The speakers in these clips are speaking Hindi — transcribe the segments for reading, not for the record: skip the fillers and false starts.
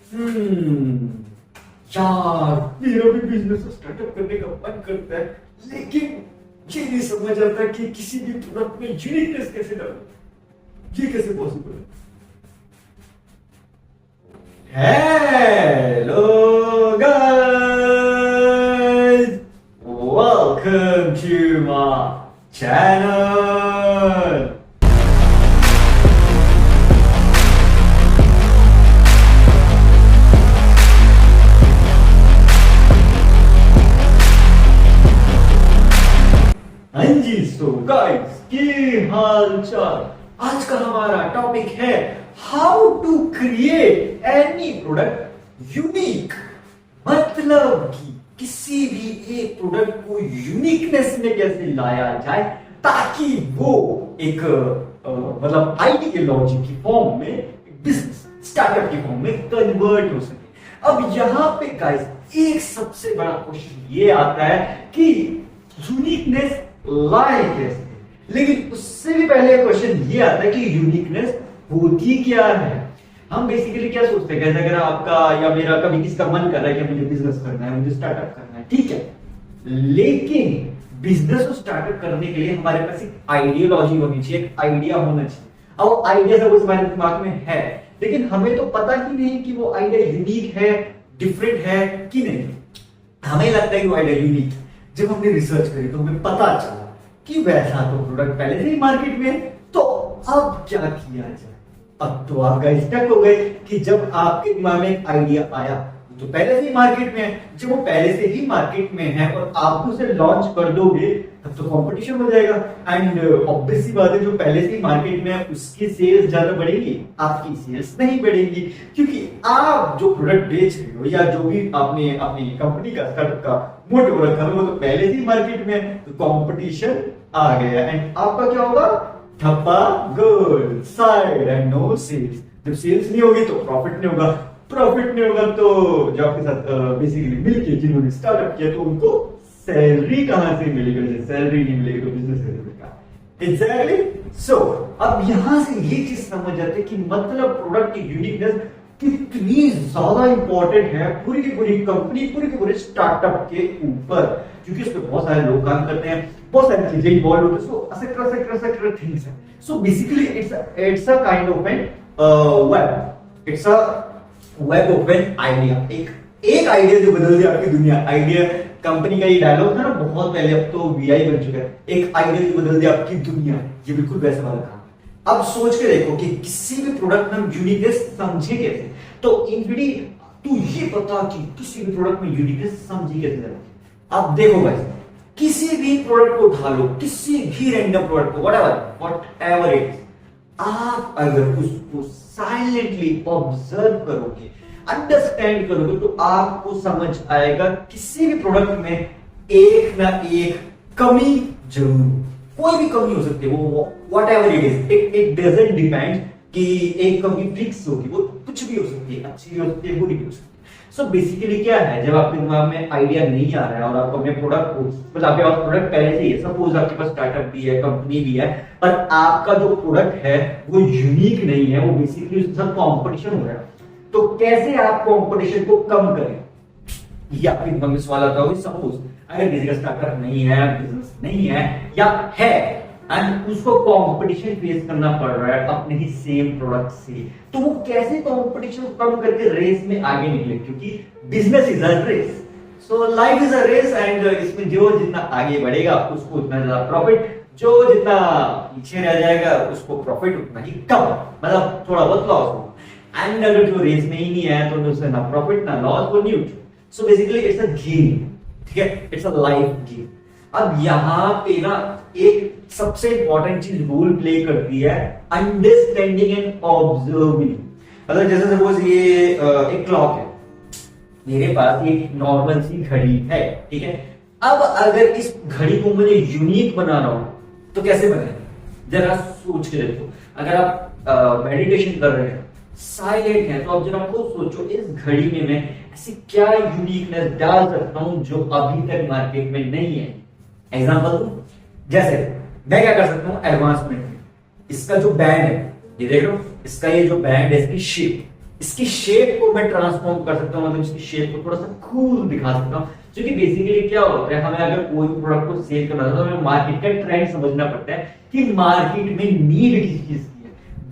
हम्म यार, मेरा भी बिजनेस स्टार्टअप करने का मन करता है, लेकिन ये नहीं समझ आता कि किसी भी प्रोडक्ट में यूनिकनेस कैसे डालूं। ये कैसे पॉसिबल है? Hello guys, welcome to my channel. हाँ जी, सो गाइस, ये हाल चाल। आज का हमारा टॉपिक है how to create any product unique. मतलब कि किसी भी एक प्रोडक्ट को यूनिकनेस में कैसे लाया जाए ताकि वो एक मतलब आइडियोलॉजी की फॉर्म में, बिजनेस स्टार्टअप की फॉर्म में कन्वर्ट हो सके। अब यहां पे गाइस एक सबसे बड़ा क्वेश्चन ये आता है कि यूनिकनेस लाए कैसे। लेकिन उससे भी पहले क्वेश्चन ये आता है कि यूनिकनेस होती क्या है। हम बेसिकली क्या सोचते हैं, अगर आपका या मेरा कभी किसका मन कर रहा है कि मुझे बिजनेस करना है, मुझे स्टार्टअप करना है, ठीक है, लेकिन बिजनेस को स्टार्टअप करने के लिए हमारे पास एक आइडियोलॉजी होनी चाहिए, एक आइडिया होना चाहिए। अब आइडिया सपोज हमारे दिमाग में है, लेकिन हमें तो पता ही नहीं कि वो आइडिया यूनिक है, डिफरेंट है कि नहीं। हमें लगता है कि वो आइडिया यूनिक है। जब हमने रिसर्च करी तो हमें पता चला कि वैसा तो प्रोडक्ट पहले से ही मार्केट में है, तो अब क्या किया जाए। अब तो आप गाइस स्टक हो गए कि जब आपके दिमाग में एक आइडिया आया तो पहले से ही मार्केट में है। जब वो पहले से ही मार्केट में है और आप उसे लॉन्च कर दोगे तब तो कंपटीशन हो जाएगा। एंड ऑब्वियस सी बात है, जो पहले से ही मार्केट में है उसकी सेल्स ज्यादा बढ़ेगी, आपकी सेल्स नहीं बढ़ेगी, क्योंकि आप जो प्रोडक्ट बेच रहे हो या जो भी आपने अपनी कंपनी का स्टार्टअप का मोटिव रखा है वो तो पहले से ही मार्केट में है, तो कंपटीशन आ गया एंड आपका क्या होगा, ठप्पा गोल साइड एंड नो सेल्स। जब सेल्स नहीं होगी तो प्रॉफिट नहीं होगा, प्रॉफिट नहीं होगा तो जो आपके साथ बेसिकली मिलके जिन्होंने स्टार्टअप किया तो उनको सैलरी कहां से मिलेगी। सैलरी नहीं मिलेगी तो बिजनेस कैसे मिलेगा। एग्जैक्टली। सो अब यहां से ये चीज समझ आती है कि मतलब प्रोडक्ट की यूनिकनेस कितनी ज्यादा इंपॉर्टेंट है पूरी की पूरी कंपनी, पूरी के पूरे स्टार्टअप के ऊपर, क्योंकि उस पर बहुत सारे लोग काम करते हैं, बहुत सारी चीजें इन्वॉल्व होती है। सो एसेट्रा थिंग्स है। So basically it's a kind of an web, it's a web of an idea. एक आइडिया जो बदल दिया आपकी दुनिया। आइडिया कंपनी का ये डायलॉग था ना बहुत पहले, अब तो वीआई बन चुका है। एक आइडिया जो बदल दिया आपकी दुनिया, ये बिल्कुल वैसा वाला काम। अब सोच के देखो कि किसी भी प्रोडक्ट में हम यूनिकनेस समझे कैसे। तो इनफिडी तू ये पता कि किसी भी प्रोडक्ट में यूनिकनेस समझे कैसे। अब देखो भाई, किसी भी प्रोडक्ट को उठा लो, किसी भी रैंडम प्रोडक्ट को, व्हाटएवर इट इज, आप अगर उसको साइलेंटली ऑब्जर्व करोगे, अंडरस्टैंड करोगे, तो आपको समझ आएगा किसी भी प्रोडक्ट में एक ना एक कमी जरूर, कोई भी कमी हो सकती है, वो whatever it is, it doesn't depend कि एक कमी फिक्स होगी, वो कुछ भी हो सकती है, अच्छी भी हो सकती है, बुरी भी हो सकती है। सो बेसिकली क्या है, जब आपके दिमाग में आइडिया नहीं आ रहा है और आपको अपने प्रोडक्ट को, मतलब आपके पास प्रोडक्ट पहले से ही है, सपोज आपके पास स्टार्टअप भी है, कंपनी भी है, पर आपका जो प्रोडक्ट है वो यूनिक नहीं है, वो बेसिकली उसके साथ कॉम्पिटिशन हो रहा है, तो कैसे आप कॉम्पिटिशन को कम करें, ये आपके दिमाग में सवाल आता होगा। सपोज अगर किसी का स्टार्टअप नहीं है, बिजनेस नहीं है या है एंड उसको कंपटीशन फेस करना पड़ रहा है अपने ही सेम प्रोडक्ट से, तो वो कैसे कंपटीशन कम करके रेस में आगे निकले, क्योंकि business is a race, so life is a race and इसमें जो जितना आगे बढ़ेगा उसको उतना ज्यादा प्रॉफिट, जो जितना पीछे रह जाएगा उसको प्रॉफिट उतना ही कम, मतलब थोड़ा बहुत लॉस होगा। एंड अगर जो रेस में ही नहीं है तो उससे ना प्रॉफिट ना लॉस, वो neutral. So basically it's a game, ठीक है, इट्स अ लाइफ गेम। अब यहां पे ना एक सबसे इंपॉर्टेंट चीज रोल प्ले करती है, अंडरस्टैंडिंग एंड ऑब्जर्विंग। मतलब जैसे सपोज ये एक क्लॉक है, मेरे पास एक नॉर्मल सी घड़ी है, ठीक है। अब अगर इस घड़ी को मुझे यूनिक बनाना हो तो कैसे बनाएंगे, जरा सोच के देखो। अगर आप मेडिटेशन कर रहे हैं, साइलेंट है, तो आप जरा खुद सोचो, इस घड़ी में मैं ऐसी क्या यूनिकनेस डाल सकता हूं जो अभी तक मार्केट में नहीं है। एग्जांपल दूं, जैसे मैं क्या कर सकता हूं, एडवांसमेंट में इसका जो बैंड है, ये देख लो, इसका ये जो बैंड है, इसकी शेप, इसकी शेप को मैं ट्रांसफॉर्म कर सकता हूँ, मतलब इसकी शेप को थोड़ा सा कूल दिखा सकता हूँ। क्योंकि बेसिकली क्या होता है, हमें अगर कोई भी प्रोडक्ट को सेल करना है तो हमें मार्केट का ट्रेंड समझना पड़ता है कि मार्केट में नीड किस चीज की है।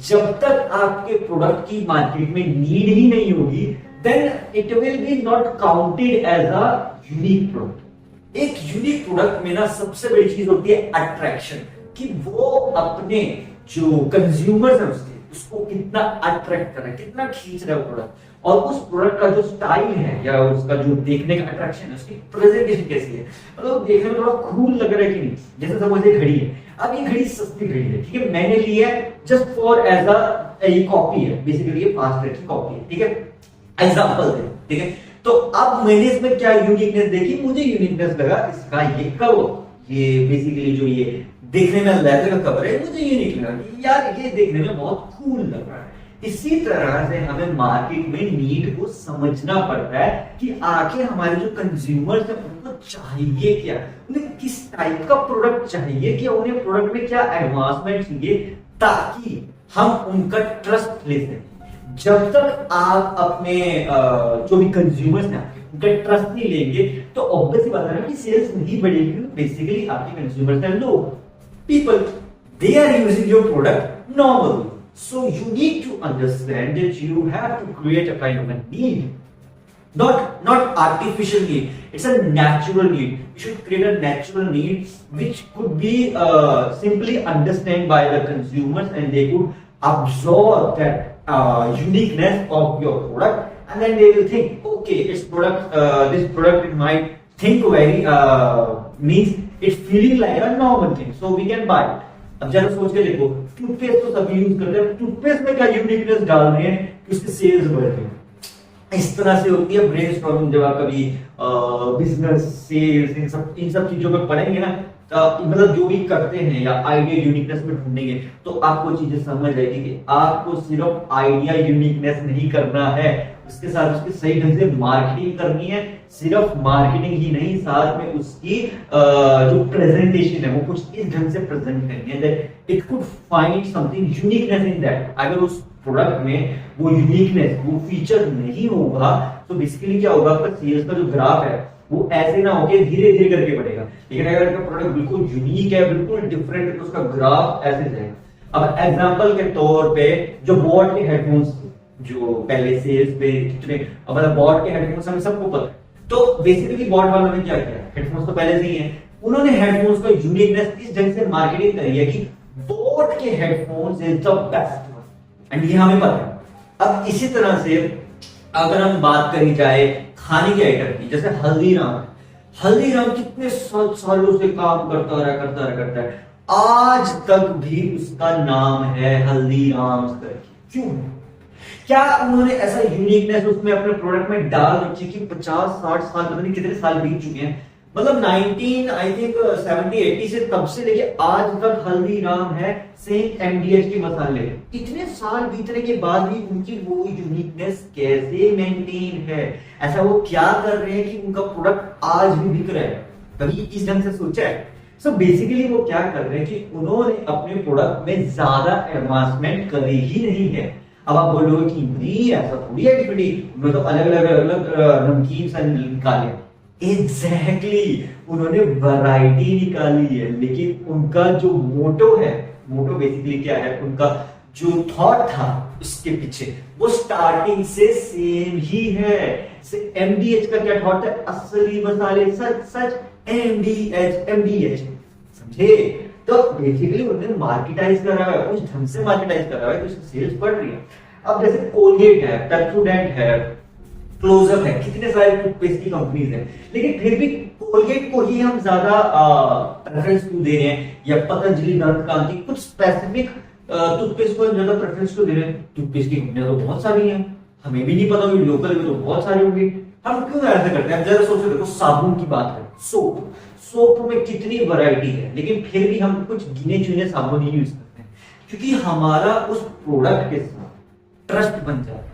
जब तक आपके प्रोडक्ट की मार्केट में नीड ही नहीं होगी, then it will be not counted as a unique product. एक यूनिक प्रोडक्ट में ना सबसे बड़ी चीज होती है अट्रैक्शन, कि वो अपने जो कंज्यूमर्स है उसको कितना अट्रैक्ट कर रहा है, कितना खींच रहा है वो प्रोडक्ट, और उस प्रोडक्ट का जो स्टाइल है या उसका जो देखने का अट्रैक्शन है, उसकी प्रेजेंटेशन कैसी है, मतलब देखने में थोड़ा कूल लग रहा है कि नहीं। जैसे समझ ये घड़ी है, अब ये घड़ी सस्ती घड़ी है, ठीक है, मैंने ली है just for as a copy है, बेसिकली ये फास्ट ट्रैक की कॉपी है, ठीक है, एग्जांपल है, ठीक है। तो अब मैंने इसमें क्या यूनिकनेस देखी, मुझे यूनिकनेस लगा इसका ये कवर, ये बेसिकली जो ये देखने में लेदर का कवर है, मुझे यूनिक लगा यार, ये देखने में बहुत कूल लग रहा है। इसी तरह से हमें मार्केट में नीड को समझना पड़ता है कि आखिर हमारे जो कंज्यूमर्स हैं उनको चाहिए क्या, उन्हें किस टाइप का प्रोडक्ट चाहिए, कि उन्हें प्रोडक्ट में क्या एडवांसमेंट चाहिए, ताकि हम उनका ट्रस्ट ले सकें। जब तक आप अपने जो भी कंज्यूमर्स हैं उनका ट्रस्ट नहीं लेंगे तो ऑब्वियसली बात है कि सेल्स नहीं बढ़ेगी। बेसिकली आपके कंज्यूमर्स हैं लोग, people, they are using your product normally, so you need to understand that you have to create a kind of a need, not artificial need, it's a natural need. You should create a natural need which could be simply understood by the consumers, and they could absorb that uniqueness of your product, and then they will think, okay, this product might think very means it's feeling like a normal thing, so we can buy it. अब जरा सोच के देखो, टूथपेस्ट तो सभी यूज करते हैं, टूथपेस्ट में क्या यूनिकनेस डाल रहे हैं कि उसके सेल्स बढ़ रहे हैं। इस तरह से होती है ब्रेनस्टॉर्मिंग, जब आप कभी बिजनेस सेल्स इन सब चीजों पे पढ़ेंगे ना, मतलब जो भी करते हैं या आइडिया यूनिकनेस में ढूंढेंगे, तो आपको चीजें समझ आएगी कि आपको सिर्फ आइडिया यूनिकनेस नहीं करना है, उसके साथ उसकी सही ढंग से मार्केटिंग करनी है। सिर्फ मार्केटिंग ही नहीं, साथ में उसकी जो प्रेजेंटेशन है वो कुछ इस ढंग से प्रेजेंट करनी है that it could find something uniqueness in that. अगर उस प्रोडक्ट में वो यूनिकनेस, वो फीचर नहीं होगा, तो बेसिकली क्या होगा, आपका सेल्स का जो ग्राफ है वो ऐसे ना होके धीरे धीरे करके बढ़ेगा। लेकिन अगर आपका प्रोडक्ट बिल्कुल यूनिक है, बिल्कुल डिफरेंट है, तो उसका ग्राफ ऐसे जाएगा। अब एग्जांपल के तौर पे जो बोट के हेडफोन्स जो पहले सेल्स पे कितने, मतलब बोट के हेडफोन्स हमें सबको पता है, तो बेसिकली बोट वालों ने क्या किया, हेडफोन्स तो पहले से ही है, उन्होंने हेडफोन्स का यूनिकनेस इस ढंग से मार्केटिंग करी है कि बोट के headphones is the best, and ये हमें पता है। अब इसी तरह से अगर हम बात करी जाए खाने के आइटम की, जैसे हल्दीराम कितने सालों से काम करता है, आज तक भी उसका नाम है हल्दीराम्स करके। क्यों? क्या उन्होंने ऐसा यूनिकनेस उसमें अपने प्रोडक्ट में डाल रखी कि 50-60 साल, पता नहीं कितने साल बीत चुके हैं, मतलब 1970-80 से तब से लेके आज तक हल्दीराम है सेम एमडीएच के मसाले। इतने साल बीतने के बाद भी उनकी वो यूनिकनेस कैसे मेंटेन है? ऐसा वो क्या कर रहे हैं कि उनका प्रोडक्ट आज भी बिक रहा है? कभी इस ढंग से सोचा है? सो बेसिकली वो क्या कर रहे हैं कि उन्होंने अपने प्रोडक्ट में ज्यादा एडवांसमेंट करी ही नहीं है। अब आप बोलोगे कि नहीं ऐसा थोड़ी है, उन्होंने तो अलग अलग नमकीन सा निकाले। एग्जैक्टली उन्होंने वैरायटी निकाली है, लेकिन उनका जो मोटो है, मोटो बेसिकली क्या है, उनका जो थॉट था उसके पीछे वो स्टार्टिंग से सेम ही है। एमडीएच का क्या थॉट है? असली मसाले सच सच, एमडीएच समझे? तो बेसिकली उन्होंने मार्केटाइज करा है, उस ढंग से मार्केटाइज करा है कि उसकी सेल्स बढ़ रही है। अब जैसे कोलगेट है, पेप्सोडेंट है, क्लोजअप है, कितने सारे टूथपेस्ट की कंपनीज हैं, लेकिन फिर भी कोलगेट को ही हम ज्यादा प्रेफरेंस क्यों दे रहे हैं, या पतंजलि, दंतकांति, कुछ स्पेसिफिक टूथपेस्ट को हम ज्यादा प्रेफरेंस क्यों दे रहे हैं? टूथपेस्ट की कंपनियां तो बहुत सारी हैं, हमें भी नहीं पता होगी, लोकल में तो बहुत सारी होंगी, हम क्यों ऐसा करते हैं? जरा सोचो, देखो साबुन की बात करें, सोप में कितनी वैरायटी है, लेकिन फिर भी हम कुछ गिने चुने साबुन ही यूज करते हैं, क्योंकि हमारा उस प्रोडक्ट के साथ ट्रस्ट बन जाता है।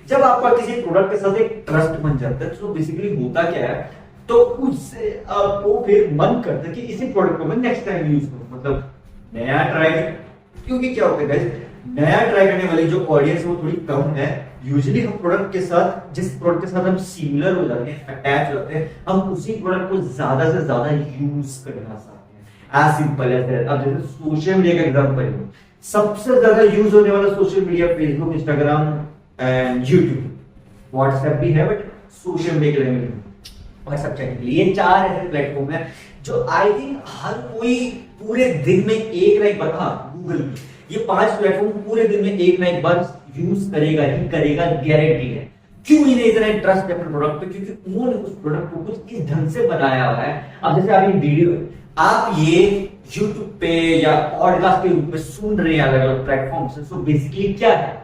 जब आपका किसी प्रोडक्ट के साथ एक ट्रस्ट बन जाता है तो बेसिकली होता क्या है, तो उससे आपको फिर मन करता है कि इसी प्रोडक्ट को मैं नेक्स्ट टाइम यूज करूं, मतलब नया ट्राई। क्योंकि क्या होता है गाइस, नया ट्राई करने वाली जो ऑडियंस है वो थोड़ी कम है। यूजुअली हम प्रोडक्ट के साथ, जिस प्रोडक्ट के साथ हम सिमिलर हो जाते हैं, अटैच होते हैं, हम उसी प्रोडक्ट को ज्यादा से ज्यादा यूज करना चाहते हैं। As simple as that. अब जैसे सोशल मीडिया का एग्जांपल है, सबसे ज्यादा यूज होने वाला social media Facebook, Instagram and YouTube. WhatsApp भी है बट सोशल मीडिया के लिए व्हाट्सएप चैट के लिए। ये 4 ऐसे प्लेटफॉर्म है जो आई थिंक हर कोई पूरे दिन में एक ना एक बार, हाँ गूगल, ये 5 प्लेटफॉर्म पूरे दिन में एक ना एक बार यूज करेगा ही करेगा, गारंटी है। क्यों इन्हें इतना इंटरेस्ट है अपने प्रोडक्ट पे? क्योंकि उन्होंने उस प्रोडक्ट को कुछ इस ढंग से बनाया हुआ है। अब जैसे आप ये वीडियो, आप ये YouTube पे या पॉडकास्ट के रूप में सुन रहे हैं अलग अलग प्लेटफॉर्म से, सो बेसिकली क्या है,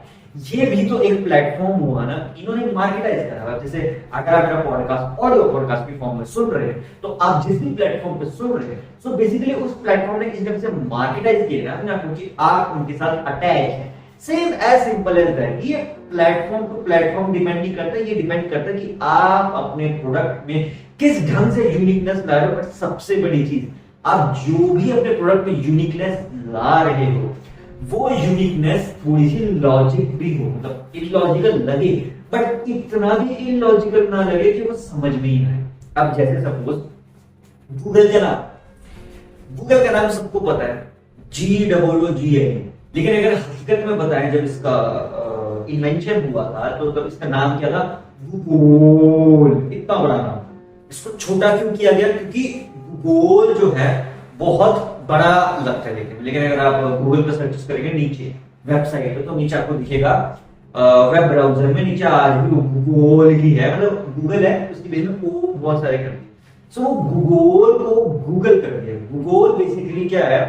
ये भी तो एक प्लेटफॉर्म हुआ ना, इन्होंने मार्केटाइज करा हुआ। जैसे अगर आप मेरा पॉडकास्ट ऑडियो पॉडकास्ट के फॉर्म में सुन रहे हैं, तो आप जिस भी प्लेटफॉर्म पे सुन रहे हैं, सो बेसिकली उस प्लेटफॉर्म ने इस ढंग से मार्केटाइज किया ना, क्योंकि आप उनके साथ अटैच हैं। Same as simple as that. ये प्लेटफॉर्म टू प्लेटफॉर्म डिपेंड नहीं करता, ये डिपेंड करता है कि आप अपने प्रोडक्ट में किस ढंग से यूनिकनेस ला रहे हो। बट सबसे बड़ी चीज, आप जो भी अपने प्रोडक्ट में यूनिकनेस ला रहे हो, वो यूनिकनेस थोड़ी सी लॉजिक भी हो, मतलब इलॉजिकल लगे, बट इतना भी इलॉजिकल ना लगे कि वो समझ में ही ना आए। अब जैसे सपोज गूगल का नाम सबको पता है, GOOGLE, लेकिन अगर हकीकत में बताएं, जब इसका इन्वेंशन हुआ था तो तब इसका नाम क्या था? गूगल। इतना बड़ा नाम, इसको छोटा क्यों किया गया? क्योंकि गूगल जो है बहुत बड़ा लगता है लेकिन अगर आप गूगल पर सर्च करेंगे नीचे वेबसाइट पे, तो नीचे आपको दिखेगा वेब ब्राउजर में नीचे आज भी गूगल ही है, मतलब गूगल है, उसकी बेस में वो बहुत सारे कर दिए। सो गूगल को गूगल कर दिया। गूगल बेसिकली क्या है,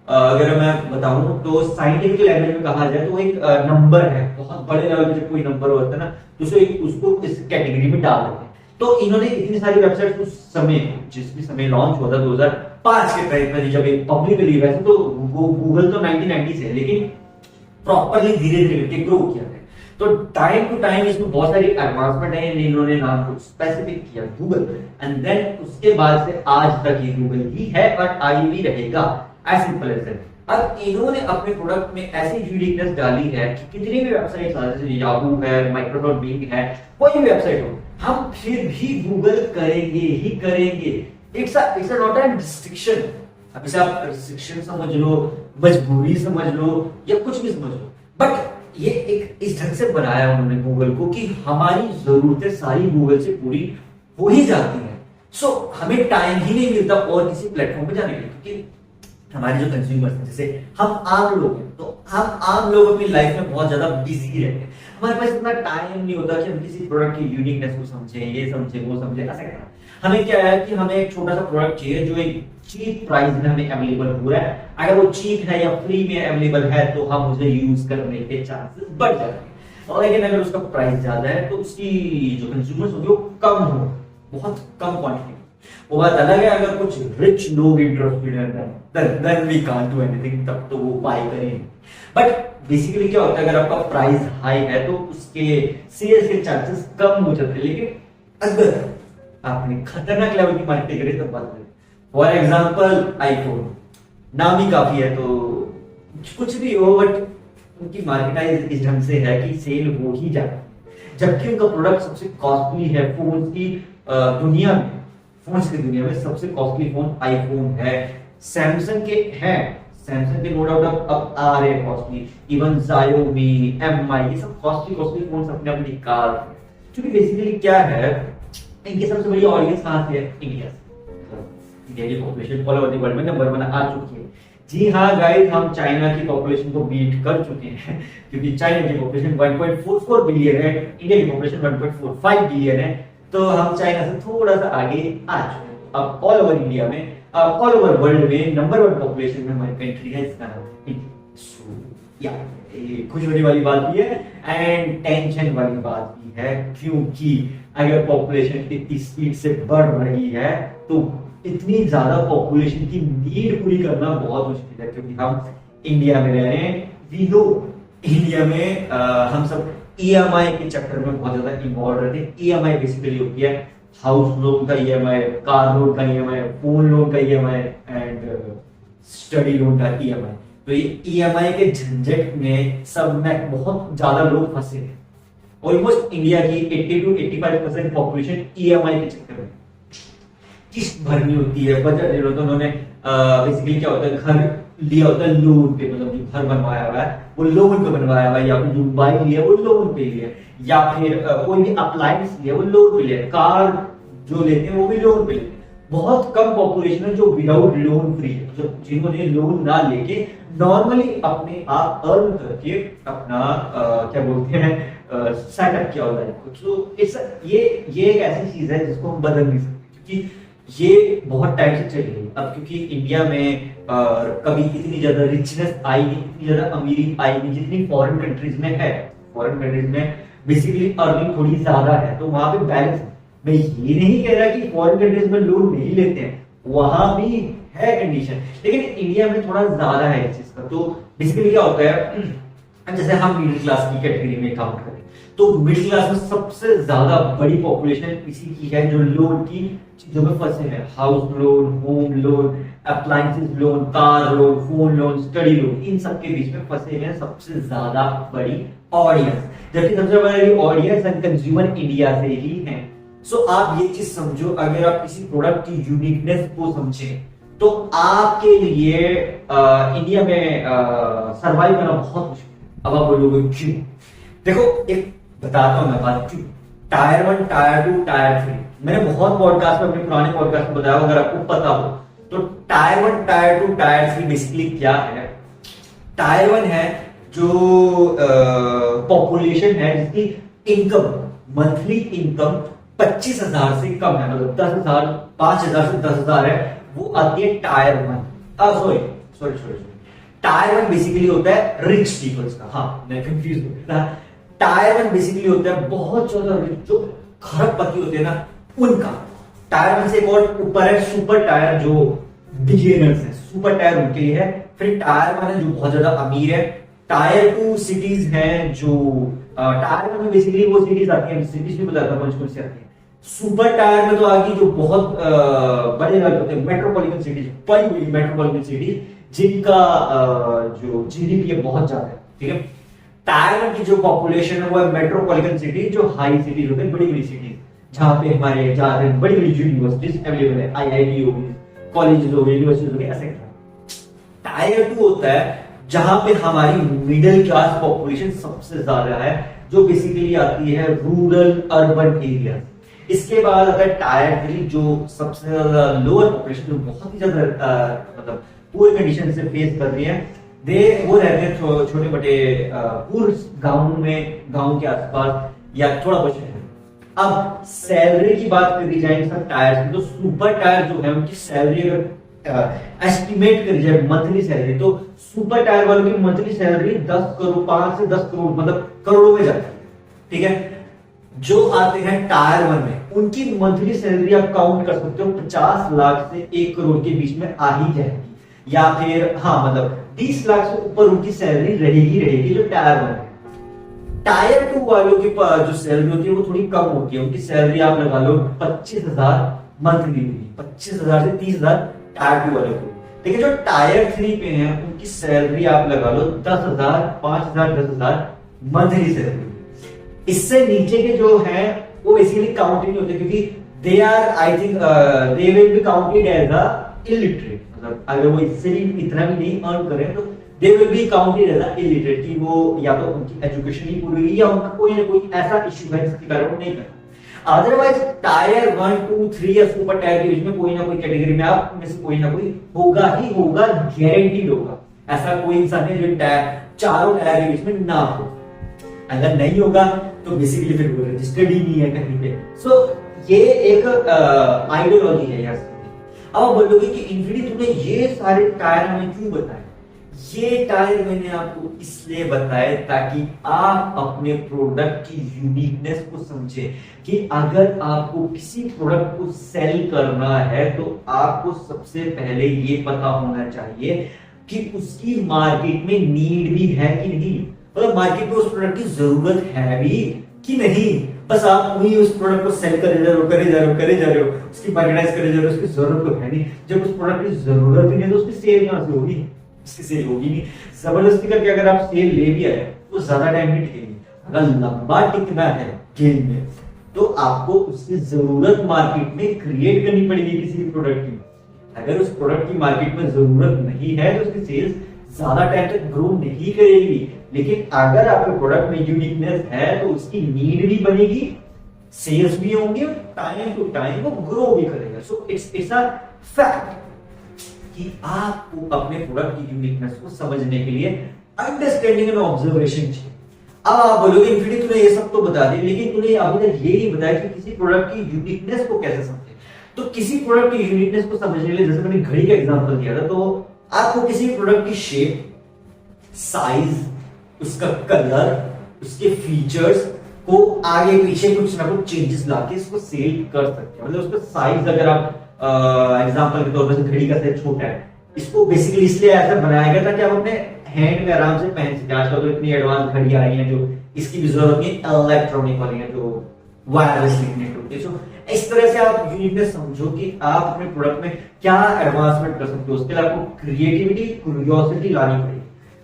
अगर मैं बताऊं तो साइंटिफिक लैंग्वेज में कहा जाए तो एक नंबर है, बहुत बड़े लेवल पे जब कोई नंबर होता है ना, तो उसको इस कैटेगरी में डाल देते हैं। तो इन्होंने इतनी सारी वेबसाइट उस समय, जिस भी समय लॉन्च हुआ था 2005 के टाइम में, जब एक पब्लिकली, वैसे तो गूगल तो 1990 से है, लेकिन प्रॉपरली धीरे धीरे करके ग्रो किया है। तो टाइम टू टाइम इसमें बहुत सारी एडवांसमेंट है, इन्होंने नाम को स्पेसिफिक किया गूगल, एंड देन उसके बाद से आज तक ये गूगल ही है और आई भी रहेगा, एज सिंपल एज दैट। अब इन्होंने अपने प्रोडक्ट में ऐसी यूनिकनेस डाली है कि कितनी भी वेबसाइट, जैसे याहू है, माइक्रोसॉफ्ट बिंग है, कोई भी वेबसाइट हो, हम फिर भी गूगल करेंगे ही करेंगे। It's not an restriction. अब इसे आप रिस्ट्रिक्शन समझ लो, मजबूरी समझ लो, या कुछ भी समझ लो, बट ये एक इस ढंग से बनाया उन्होंने गूगल को कि हमारी जरूरतें सारी गूगल से पूरी हो ही जाती है। सो हमें टाइम ही नहीं मिलता और किसी प्लेटफॉर्म पे जाने के लिए, क्योंकि हमारे जो कंज्यूमर्स हैं, जैसे हम आम लोग हैं, तो हम आम लोग अपनी लाइफ में बहुत ज्यादा बिजी रहते हैं। हमारे पास इतना टाइम नहीं होता कि हम किसी प्रोडक्ट की यूनिकनेस को समझें, ये समझें, वो समझें, ऐसा करना। हमें क्या है कि हमें एक छोटा सा प्रोडक्ट चाहिए जो एक चीप प्राइस में हमें अवेलेबल हो रहा है। अगर वो चीप है या फ्री में अवेलेबल है तो हम उसे यूज करने के चांसेस बढ़ जाते हैं। और लेकिन अगर उसका प्राइस ज्यादा है तो उसकी जो कंज्यूमर्स होंगे वो कम हो, बहुत कम क्वांटिटी। वो बात अलग है, अगर कुछ रिच लोग इंटरेस्टेड हैं then we can't do anything, तब तो वो बाय करेंगे। बट बेसिकली क्या होता है, अगर आपका प्राइस हाई है तो उसके सेल्स के चांसेस कम हो जाते हैं। लेकिन अगर आपने खतरनाक लेवल की मार्केटिंग करी तो बात करें, फॉर एग्जांपल आईफोन, नाम ही काफी है, तो कुछ भी हो बट उनकी मार्केटाइज इस ढंग से है कि सेल हो ही जाती है, जबकि उनका प्रोडक्ट सबसे कॉस्टली है। फोन की दुनिया में, फोन्स की दुनिया में सबसे कॉस्टली फोन आईफोन है। सैमसंग के हैं, सैमसंग के नो डाउट अब आ रहे हैं कॉस्टली, इवन Xiaomi, MI, ये सब कॉस्टली फोन्स अपने आप निकाल रहे हैं। क्योंकि बेसिकली क्या है, इनकी सबसे बड़ी ऑडियंस कहां से है? इंडिया से। इंडिया की population all over the world में नंबर 1 आ चुकी है। जी हाँ गाइस, हम चाइना की पॉपुलेशन को बीट कर चुके हैं, क्योंकि चाइना की पॉपुलेशन 1.44 बिलियन है, इंडिया की पॉपुलेशन 1.45 बिलियन है, तो हम चाइना से थोड़ा सा आगे आ चुके हैं। अब ऑल ओवर इंडिया में, ऑल ओवर वर्ल्ड में नंबर 1 पॉपुलेशन में हमारी कंट्री है, इसका नाम इंडिया। सो या खुश होने वाली बात भी है एंड टेंशन वाली बात भी है, क्योंकि अगर पॉपुलेशन इतनी स्पीड से बढ़ रही है तो इतनी ज्यादा पॉपुलेशन की नीड पूरी करना बहुत मुश्किल है। क्योंकि हम इंडिया में रह रहे हैं, वी नो इंडिया में हम सब EMI के चक्कर में बहुत ज्यादा इन्वॉल्व रहते हैं। EMI बेसिकली होती है हाउस लोन का EMI, कार लोन का EMI, फोन लोन का EMI एंड स्टडी लोन का EMI। तो ये ईएमआई के झंझट में सब में बहुत ज्यादा लोग फंसे हैं। ऑलमोस्ट इंडिया की 80 to 85% पॉपुलेशन ईएमआई के चक्कर में, किस्त भरनी होती है, बजट लेना, तो उन्होंने बेसिकली क्या होता है, घर लिया होता है लोन पे, मतलब जो घर बनवाया हुआ है वो लोन पे बनवाया हुआ है, या फिर जो मोबाइल लिया वो लोन पे लिया, या फिर कोई भी अप्लायंस लिया वो लोन पे लिया, कार जो लेते हैं वो भी लोन पे लेते हैं। बहुत कम पॉपुलेशन है जो विदाउट लोन फ्री है, जो जिन्होंने लोन ना लेके नॉर्मली अपने आप अर्न करके अपना क्या बोलते हैं सेटअप किया होता है। तो ये एक ऐसी चीज है जिसको हम बदल नहीं सकते, क्योंकि ये बहुत टाइम से चली रही है। अब क्योंकि इंडिया में कभी इतनी ज्यादा रिचनेस आई नहीं, इतनी ज्यादा अमीरी आई नहीं जितनी फॉरेन कंट्रीज में है। फॉरेन कंट्रीज में बेसिकली अर्निंग थोड़ी ज्यादा है, तो वहां पे बैलेंस। मैं ये नहीं कह रहा कि फॉरेन कंट्रीज में लोग नहीं लेते हैं, वहां भी है कंडीशन, लेकिन इंडिया में थोड़ा ज्यादा है इस चीज का। तो बेसिकली क्या होता है, जैसे हम मिडिल क्लास की कैटेगरी में काउंट करें तो मिडिल क्लास में सबसे ज्यादा बड़ी पॉपुलेशन इसी की है जो लोन की चीजों में फंसे हैं। House loan, home loan, appliances loan, car loan, phone loan, study loan, इन सब के बीच में फंसे हैं सबसे ज्यादा बड़ी ऑडियंस, जबकि सबसे बड़ी ऑडियंस एंड कंज्यूमर इंडिया से ही है। सो आप ये चीज समझो, अगर आप किसी प्रोडक्ट की यूनिकनेस को समझें तो आपके लिए इंडिया में सरवाइव करना बहुत मुश्किल है। अब आप बोलोगे क्यों? देखो एक बताता हूं मैं बात, क्यों। टायर 1, टायर 2, टायर 3, मैंने बहुत पॉडकास्ट में, अपने पुराने पॉडकास्ट में बताया, अगर आपको पता हो तो टायर 1, टायर 2, टायर 3 बेसिकली क्या है। टायर 1 है जो पॉपुलेशन है जिसकी इनकम, मंथली इनकम 25,000 से कम है, मतलब 10,000, 5,000 से 10,000 है, वो आती है टायर 1। सॉरी टायर 1 बेसिकली होता है रिच पीपल्स का। हाँ, मैं कंफ्यूज हो गया। टायर 1 बेसिकली होता है बहुत ज्यादा रिच, जो खरबपति होते हैं ना, उनका। टायर 1 से एक और ऊपर है सुपर टायर, जो बिलियनर्स है, सुपर टायर उनके लिए है। फिर टायर 1 है जो बहुत ज्यादा अमीर है। टायर 2 सिटीज हैं, जो टायर 1 में बेसिकली वो सिटीज आती है, सिटीज भी बताता हूं कौन सी आती है। सुपर टायर में तो आगे जो बहुत बड़े होते हैं, मेट्रोपॉलिटन सिटीज, बड़ी बड़ी मेट्रोपॉलिटन सिटीज जिनका जो जीडीपी है बहुत ज्यादा है, ठीक है। टायर 1 की जो पॉपुलेशन है वो है मेट्रोपॉलिटन सिटी, जो हाई सिटीज होते हैं, बड़ी बड़ी सिटीज, जहां पे हमारे ज्यादा बड़ी बड़ी यूनिवर्सिटीज अवेलेबल है, आईआईटी होगी, कॉलेजेस हो गए, यूनिवर्सिटीज हो गए, ऐसे। टायर 2 होता है जहां पे हमारी मिडिल क्लास पॉपुलेशन सबसे ज्यादा है, जो बेसिकली आती है रूरल अर्बन एरिया। इसके बाद आता है टायर 3, जो सबसे ज्यादा लोअर पॉपुलेशन, जो बहुत ही ज्यादा मतलब पूरी कंडीशन से फेस कर रही है। वो रहते हैं छोटे मोटे पूर्व गांव में, गांव के आसपास या थोड़ा बहुत शहर। अब सैलरी की बात करी जाए सब टायर्स की, तो सुपर टायर जो है उनकी सैलरी अगर एस्टिमेट करी जाए मंथली सैलरी, तो सुपर टायर वालों की मंथली सैलरी 10 करोड़, 5 से 10 करोड़, मतलब करोड़ों में जाती है, ठीक है। जो आते हैं टायर 1 में, उनकी मंथली सैलरी आप काउंट कर सकते हो 50 लाख से 1 करोड़ के बीच में आ ही जाएगी, या फिर हाँ मतलब 20 लाख से ऊपर उनकी सैलरी रहेगी जो टायर 1 है। टायर 2 वालों की जो सैलरी होती है वो थोड़ी कम होती है, उनकी सैलरी आप लगा लो 25,000 मंथली, 25,000 से 30,000 टायर 2 वालों को। लेकिन जो टायर 3 पे हैं उनकी सैलरी आप लगा लो 10,000, 5,000, 10,000 मंथली सैलरी। इससे नीचे के जो हैं वो बेसिकली काउंट नहीं होते, क्योंकि they are, I think they will be counted as a illiterate, मतलब अगर वो इससे भी इतना भी नहीं अर्न करें तो they will be counted as a illiterate, कि वो या तो उनकी एजुकेशन ही पूरी हुई या उनका कोई ना कोई ऐसा इश्यू है जिसके कारण वो नहीं कर। अदरवाइज टायर 1, 2, 3 या सुपर टायर के बीच में कोई ना कोई कैटेगरी में आप में से कोई ना कोई होगा ही होगा, गारंटीड होगा। ऐसा कोई इंसान है जो चारों टायर के बीच में ना हो। अगर नहीं होगा तो बेसिकली फिर वो रजिस्टर्ड ही नहीं है कहीं पे। सो ये एक आइडियोलॉजी है यार। अब आप बोलोगे कि इन्फिनिटी तुमने ये सारे टायर हमें क्यों बताए? ये टायर मैंने आपको इसलिए बताए ताकि आप अपने प्रोडक्ट की यूनिकनेस को समझे, कि अगर आपको किसी प्रोडक्ट को सेल करना है तो आपको सबसे पहले ये पता होना चाहिए कि उसकी मार्केट में नीड भी है कि नहीं, मतलब मार्केट में उस प्रोडक्ट की जरूरत है भी कि नहीं। बस आप वही उस प्रोडक्ट को सेल करे जा रहे हो, उसकी मार्केटाइज करे जा रहे हो, उसकी जरूरत तो है नहीं। जब उस प्रोडक्ट की जरूरत ही नहीं तो उसकी सेल कहां से होगी? उसकी सेल होगी नहीं। जबरदस्ती करके अगर आप सेल ले भी आए तो ज्यादा टाइम नहीं टिकेगी। अगर लंबा टिकना है गेम में तो आपको उसकी जरूरत मार्केट में क्रिएट करनी पड़ेगी किसी भी प्रोडक्ट की। अगर उस प्रोडक्ट की मार्केट में जरूरत नहीं है तो उसकी सेल्स ज्यादा टाइम तक ग्रो नहीं करेगी। लेकिन अगर आपके प्रोडक्ट में यूनिकनेस है तो उसकी नीड भी बनेगी, सेल्स भी होंगे और टाइम टू टाइम वो ग्रो भी करेगा। सो इट्स अ फैक्ट कि आपको अपने प्रोडक्ट की यूनिकनेस को समझने के लिए अंडरस्टैंडिंग एंड ऑब्जर्वेशन चाहिए। अब आप बोलोगे इन्फिनिटी तूने ये सब तो बता दिया, लेकिन तूने अभी तक ये नहीं बताया कि किसी प्रोडक्ट की यूनिकनेस को कैसे समझे। तो किसी प्रोडक्ट की यूनिकनेस को समझने के लिए, जैसे मैंने घड़ी का एग्जांपल दिया था, तो आपको किसी प्रोडक्ट की शेप, साइज, उसका कलर, उसके फीचर्स को आगे पीछे कुछ ना कुछ चेंजेस लाके इसको सेल कर सकते हैं। मतलब उसका साइज, अगर आप एग्जांपल के तौर पर घड़ी का साइज छोटा है, इसको बेसिकली इसलिए ऐसा बनाया गया था कि आप अपने हैंड में आराम से पहन सके। आजकल तो इतनी एडवांस घड़ी आ रही हैं जो इसकी भी जरूरत नहीं, इलेक्ट्रॉनिक वाली है जो वायरलेसली कनेक्ट होती है। सो इस तरह से आप यूनिकनेस समझो कि आप अपने प्रोडक्ट में क्या एडवांसमेंट कर सकते हो। उसके लिए आपको क्रिएटिविटी, क्यूरियोसिटी लानी पड़ेगी।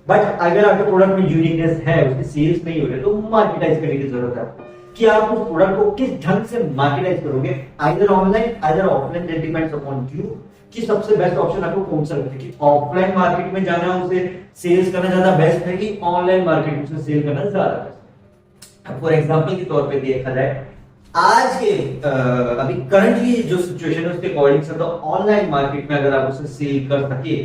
बट अगर आपके प्रोडक्ट में यूनिकनेस है, उसकी सेल्स नहीं हो रही, तो मार्केटाइज करने की जरूरत है आपको कि आप उस प्रोडक्ट को किस ढंग से मार्केटाइज करोगे, either online either offline, that depends upon you कि सबसे बेस्ट ऑप्शन आपको कौन सा लगता है। कि ऑफलाइन मार्केट में जाना, उसे सेल्स करना ज्यादा बेस्ट है कि ऑनलाइन मार्केट में उसे सेल करना ज्यादा बेस्ट है। फॉर एग्जांपल के तौर पे देखा जाए, आज के अभी करंटली जो सिचुएशन है उसके अकॉर्डिंग से, तो ऑनलाइन मार्केट में अगर आप उसे सेल कर सके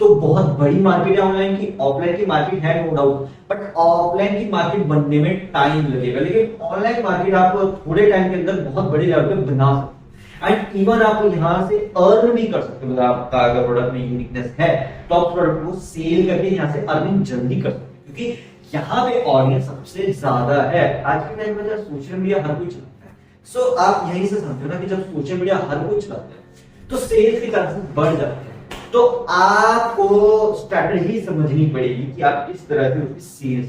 तो बहुत बड़ी मार्केट है ऑनलाइन की। ऑफलाइन की मार्केट है नो डाउट, बट ऑफलाइन की मार्केट बनने में टाइम लगेगा, लेकिन ऑनलाइन मार्केट आप थोड़े टाइम के अंदर बहुत बड़े लेवल पे बना सकते हैं। एंड इवन आप यहां से अर्न भी कर सकते हो। मतलब आपका अगर प्रोडक्ट में यूनिकनेस है तो आप प्रोडक्ट को सेल करके यहां से अर्निंग जल्दी कर सकते हो, क्योंकि यहाँ पे ऑडियंस सबसे ज्यादा है। आज के टाइम में जब सोशल मीडिया हर कोई चलाता है, सो आप यहीं से समझो ना कि जब सोशल मीडिया हर कोई चलाता है तो सेल्स के चांसेस बढ़ जाते हैं। तो आपको स्ट्रैटेजी समझनी पड़ेगी कि आप किस तरह से उसकी सेल्स।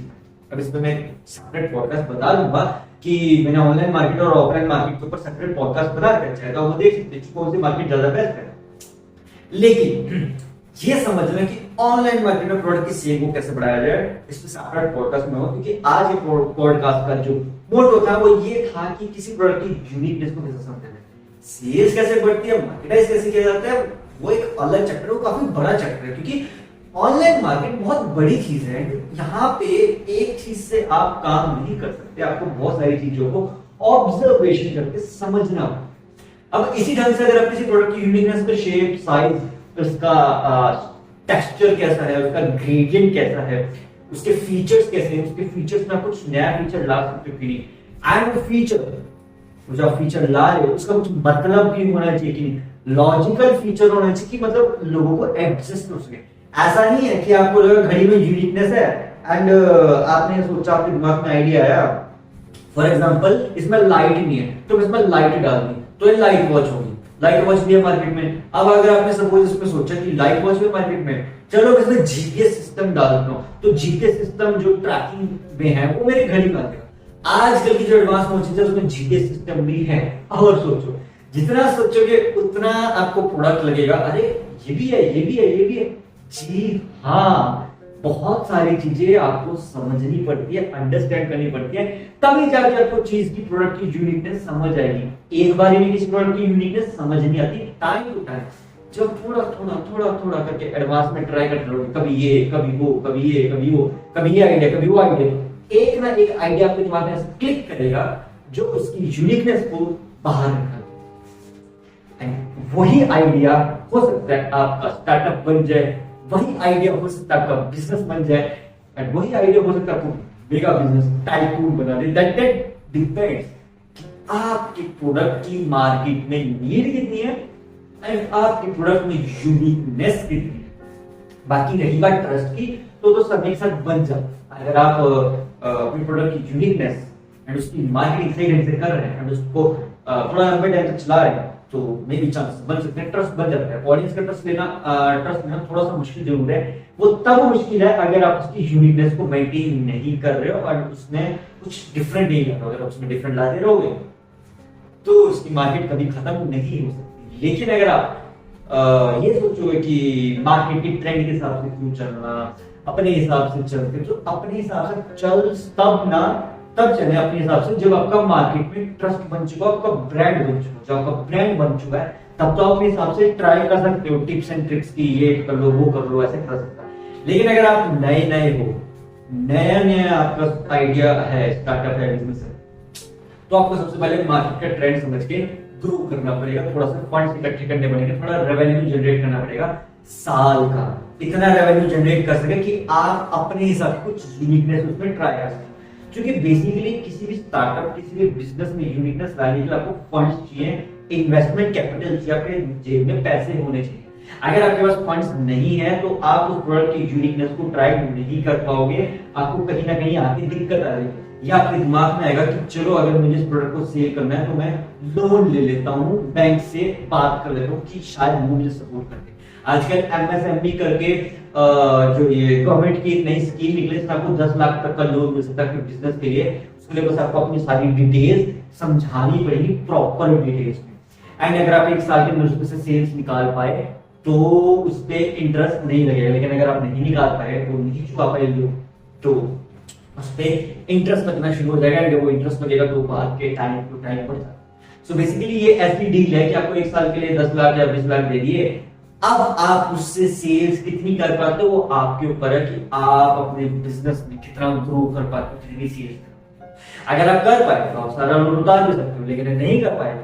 अब इसमें मैं सेपरेट पॉडकास्ट बता दूंगा कि मैंने ऑनलाइन मार्केट और ऑफलाइन मार्केट के ऊपर सेपरेट पॉडकास्ट बना कर चाहे तो वो देख सकते हैं कौन सी मार्केट ज्यादा बेस्ट है। लेकिन ये समझना कि ऑनलाइन मार्केट में प्रोडक्ट की सेल को कैसे बढ़ाया जाए, इसमें सेपरेट पॉडकास्ट में हो, क्योंकि आज ये पॉडकास्ट का जो मोटो था वो ये था कि किसी प्रोडक्ट की यूनिकनेस को कैसे समझना है, सेल्स कैसे बढ़ती है, मार्केटाइज कैसे किया जाता है। वो एक अलग चैप्टर है, वो काफी बड़ा चैप्टर है, क्योंकि ऑनलाइन मार्केट बहुत बड़ी चीज है। यहाँ पे एक चीज से आप काम नहीं कर सकते, आपको बहुत सारी चीजों को ऑब्जर्वेशन करके समझना होगा। अब इसी ढंग से अगर आप किसी प्रोडक्ट की यूनिकनेस का शेप, साइज, उसका टेक्सचर कैसा है, उसका ग्रेडियंट कैसा है, उसके फीचर्स कैसे हैं, उसके फीचर्स में आप कुछ नया फीचर ला सकते हो कि नहीं। एंड फीचर जो आप फीचर ला रहे हो उसका कुछ मतलब भी होना चाहिए कि लॉजिकल फीचर होना चाहिए कि मतलब लोगों को एडजस्ट हो सके। ऐसा नहीं है कि आपको लगा घड़ी में यूनिकनेस है एंड आपने सोचा, आपके दिमाग में आइडिया आया, फॉर एग्जांपल इसमें लाइट नहीं है तो इसमें लाइट डाल दी तो ये लाइट वॉच होगी। लाइट वॉच भी है मार्केट में। अब अगर आपने सपोज इसमें सोचा कि लाइट वॉच भी मार्केट में, चलो इसमें जीपीएस सिस्टम डाल देता हूं, तो जीपीएस सिस्टम जो ट्रैकिंग में है वो मेरे घड़ी में आ जाएगा। आजकल की जो एडवांस वॉचेज है उसमें जीपीएस सिस्टम भी है। और सोचो, जितना सोचोगे उतना आपको प्रोडक्ट लगेगा, अरे ये भी है, ये भी है, ये भी है। जी हाँ, बहुत सारी चीजें आपको समझनी पड़ती है, अंडरस्टैंड करनी पड़ती है, तभी जाके आपको चीज की, प्रोडक्ट की यूनिकनेस समझ आएगी। एक बार में किसी प्रोडक्ट की यूनिकनेस समझ नहीं आती, टाइम टू टाइम जब थोड़ा थोड़ा थोड़ा थोड़ा करके एडवांस में ट्राई करते रहोगे, कभी ये, कभी वो, कभी ये, कभी वो, कभी ये आइडिया, कभी वो आइडिया, एक ना एक आइडिया आपके दिमाग में क्लिक करेगा जो उसकी यूनिकनेस को बाहर निकाल। वही आइडिया हो सकता है आपका स्टार्टअप बन जाए, वही आइडिया हो सकता है आपका बिजनेस बन जाए, एंड वही आइडिया हो सकता है आपको मेगा बिजनेस टाइकून बना दे। दैट डिपेंड्स कि आपके प्रोडक्ट की मार्केट में नीड कितनी है एंड आपके प्रोडक्ट में यूनिकनेस कितनी है। बाकी रही बात ट्रस्ट की, तो सब एक साथ बन जाता। अगर आप अपने प्रोडक्ट की यूनिकनेस एंड उसकी मार्केटिंग सही ढंग से कर रहे हैं एंड उसको थोड़ा लंबे टाइम तक चला रहे हैं तो मे भी चांस बन सकते हैं, ट्रस्ट बन जाता है। ऑडियंस का ट्रस्ट लेना थोड़ा सा मुश्किल जरूर है। वो तब मुश्किल है अगर आप उसकी यूनिकनेस को मेंटेन नहीं कर रहे हो और उसमें कुछ डिफरेंट नहीं कर रहे हो। अगर उसमें डिफरेंट लाते रहोगे तो उसकी मार्केट कभी खत्म नहीं हो सकती। लेकिन अगर आप ये सोचोगे कि मार्केट की ट्रेंड के हिसाब से क्यों चलना, अपने हिसाब से चलते, तो अपने हिसाब से चल तब चले अपने हिसाब से जब आपका मार्केट में ट्रस्ट बन चुका, आपका ब्रांड बन चुका, जब आपका ब्रांड बन चुका है तब तो आप अपने हिसाब से ट्राई कर सकते हो, टिप्स एंड ट्रिक्स की ये कर लो वो कर लो, ऐसे कर सकता है। लेकिन अगर आप नए हो, नया आपका आइडिया है, स्टार्टअप है, बिजनेस है, तो आपको सबसे पहले मार्केट का ट्रेंड समझ के ग्रो करना पड़ेगा, थोड़ा सा फंड्स इकट्ठे करने पड़ेंगे, थोड़ा रेवेन्यू जनरेट करना पड़ेगा साल का, इतना रेवेन्यू जनरेट कर सके कि आप अपने हिसाब से कुछ यूनिकनेस उसमें ट्राई कर सकें। क्योंकि बेसिकली किसी भी स्टार्टअप, किसी भी बिजनेस में यूनिकनेस लाने के लिए आपको फंड्स चाहिए, इन्वेस्टमेंट कैपिटल चाहिए, आपके जेब में पैसे होने चाहिए। अगर आपके पास फंड्स नहीं है तो आप उस प्रोडक्ट की यूनिकनेस को ट्राई नहीं कर पाओगे, आपको कहीं ना कहीं आके दिक्कत आ जाएगी, या आपके दिमाग में आएगा कि चलो अगर मुझे इस प्रोडक्ट को सेल करना है तो मैं लोन ले लेता हूँ, बैंक से बात कर लेता हूँ कि शायद वो मुझे सपोर्ट कर दे। आजकल एमएसएमई करके जो ये गवर्नमेंट की एक नई स्कीम निकली है, आपको 10 लाख तक का लोन मिल सकता है बिजनेस के लिए। उसके लिए बस आपको अपनी सारी डिटेल्स समझानी पड़ेगी, प्रॉपर डिटेल्स में। एंड अगर आप 1 साल के अंदर उसमें से सेल्स निकाल पाए तो उस पर इंटरेस्ट नहीं लगेगा, लेकिन अगर आप नहीं निकाल पाए तो नहीं चुका पाए तो उस पर इंटरेस्ट लगना शुरू हो जाएगा। जब वो इंटरेस्ट लगेगा तो बाद के टाइम टू टाइम बढ़ जाता है। सो बेसिकली ये ऐसी डील है कि आपको 1 साल के लिए 10 लाख या 20 लाख दे दिए, अब आप उससे सेल्स कितनी कर पाते हो वो आपके ऊपर है कि आप अपने बिजनेस में कितना ग्रो कर पाते हो, कितनी सेल्स कर पाते हो। अगर आप कर पाए तो आप सारा लोन उतार भी सकते हो, लेकिन नहीं कर पाए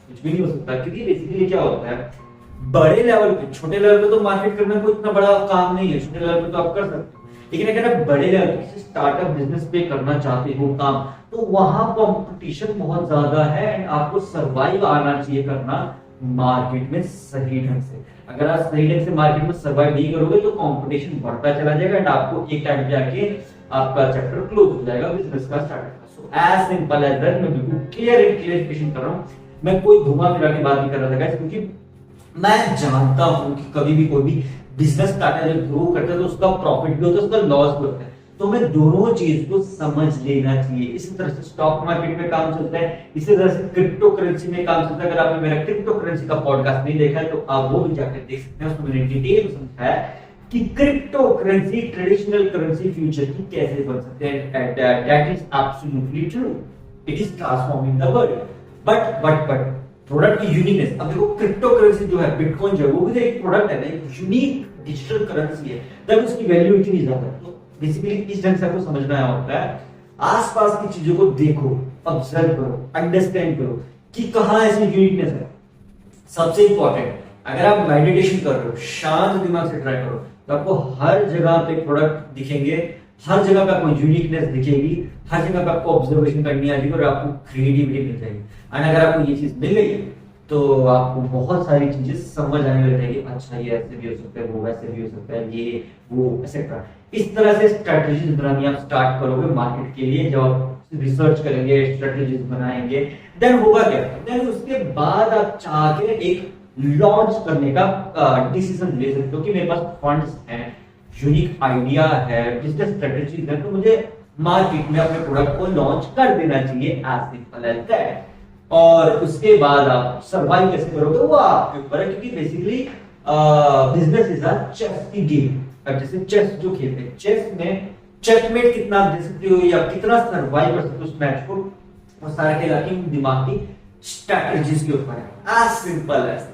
कुछ भी नहीं हो सकता। क्योंकि बेसिकली क्या होता है, बड़े लेवल पे, छोटे लेवल पे तो मार्केट करना कोई इतना बड़ा काम नहीं है, छोटे लेवल पे तो आप कर सकते हो। लेकिन अगर आप बड़े लेवल पे किसी स्टार्टअप बिजनेस पे करना चाहते हो काम, तो वहां कंपटीशन बहुत ज्यादा है एंड आपको सर्वाइव आना चाहिए करना मार्केट में सही ढंग से। अगर आप सही ढंग से मार्केट में सर्वाइव नहीं करोगे तो कंपटीशन बढ़ता चला जाएगा एंड आपको एक टाइम पे आके आपका चैप्टर क्लोज हो जाएगा बिजनेस का, स्टार्टअप का। So as simple as that, मैं बिल्कुल क्लियरिफिकेशन कर रहा हूं, मैं कोई घुमा फिरा के बात नहीं कर रहा था गाइस, क्योंकि मैं जानता हूं कि कभी भी कोई भी बिजनेस स्टार्टअप जब ग्रो करता है तो उसका प्रॉफिट भी होता है, उसका लॉस भी होता है। तो हमें दोनों चीज को समझ लेना चाहिए। इसी तरह से स्टॉक मार्केट में काम चलता है, इसी तरह से क्रिप्टो करेंसी में काम चलता है। अगर आपने मेरा क्रिप्टो करेंसी का पॉडकास्ट नहीं देखा है तो आप वो भी जाकर देख सकते हैं, उसमें मैंने डिटेल में समझाया कि crypto currency traditional currency future की कैसे बन सकते हैं। That is absolutely true, it is transforming the world. But product की यूनिकनेस, अब देखो क्रिप्टो करेंसी जो है, बिटकॉइन जो है, वो भी एक प्रोडक्ट है ना, एक यूनिक डिजिटल करेंसी है, तब उसकी वैल्यू इतनी ज्यादा है। तो बेसिकली इस ढंग से आपको समझना होता है, आसपास की चीजों को देखो, ऑब्जर्व करो, अंडरस्टैंड करो कि कहां ऐसी यूनिकनेस है। सबसे इंपॉर्टेंट, अगर आप मेडिटेशन कर रहे हो, शांत दिमाग से ट्राई करो, तो आपको हर जगह पे प्रोडक्ट दिखेंगे, हर जगह पे आपको यूनिकनेस दिखेगी, हर जगह पे आपको ऑब्जर्वेशन करनी आ जाएगी और आपको क्रिएटिविटी मिल जाएगी। और अगर आपको ये चीज मिल गई तो आपको बहुत सारी चीजें समझ आने लग जाएगी, अच्छा ये ऐसे भी हो सकता है, वो वैसे भी हो सकता है, ये वो एक्सेट्रा। इस तरह से स्ट्रेटजीज बनानी आप स्टार्ट करोगे मार्केट के लिए। जब आप रिसर्च करेंगे, स्ट्रेटजीज बनाएंगे, देन होगा क्या, देन उसके बाद आप चाह के एक लॉन्च करने का डिसीजन ले सकते हो कि मेरे पास फंड्स हैं, यूनिक आइडिया है, बिजनेस स्ट्रेटजीज है, तो मुझे मार्केट में अपने प्रोडक्ट को लॉन्च कर देना चाहिए, एज सिंपल एज दैट। और उसके बाद आप सर्वाइव कैसे करोगे वो आपके ऊपर है, क्योंकि basically business is a chess की गेम। अब जैसे चेस जो खेलते हैं, चेस में चेकमेट कितना दे सकते हो या कितना सर्वाइव कर सकते हो उस मैच को, वो सारा खेला की दिमाग की स्ट्रेटजीज के ऊपर है, एज सिंपल एज।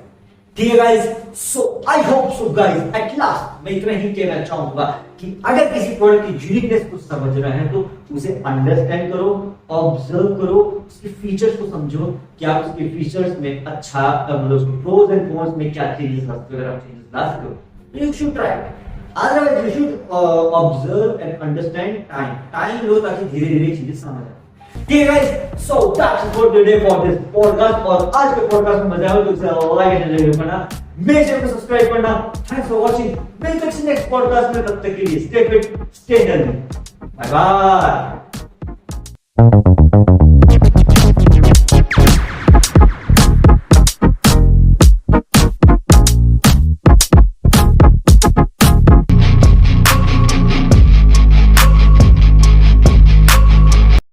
ठीक है guys, so I hope so guys, at last मैं इतना ही कहना चाहूंगा कि अगर किसी प्रोडक्ट की यूनिकनेस को समझना है तो उसे अंडरस्टैंड करो, ऑब्जर्व करो, उसके फीचर्स को समझो कि आप उसके फीचर्स में अच्छा, मतलब उसके प्रोज एंड कॉन्स में क्या चेंजेस ला सकते हो। अगर आप चेंजेस ला सकते हो तो you should try, otherwise you should observe and understand. Time लो ताकि धीरे धीरे चीजें समझ आए। ठीक है guys, so that's it for today for this podcast. और आज के पॉडकास्ट में मजा आया तो इसे लाइक एंड शेयर करना, मेरे चैनल को सब्सक्राइब करना। थैंक्स फॉर वाचिंग, मिलते हैं नेक्स्ट पॉडकास्ट में, तब तक के लिए stay fit, stay healthy, bye bye.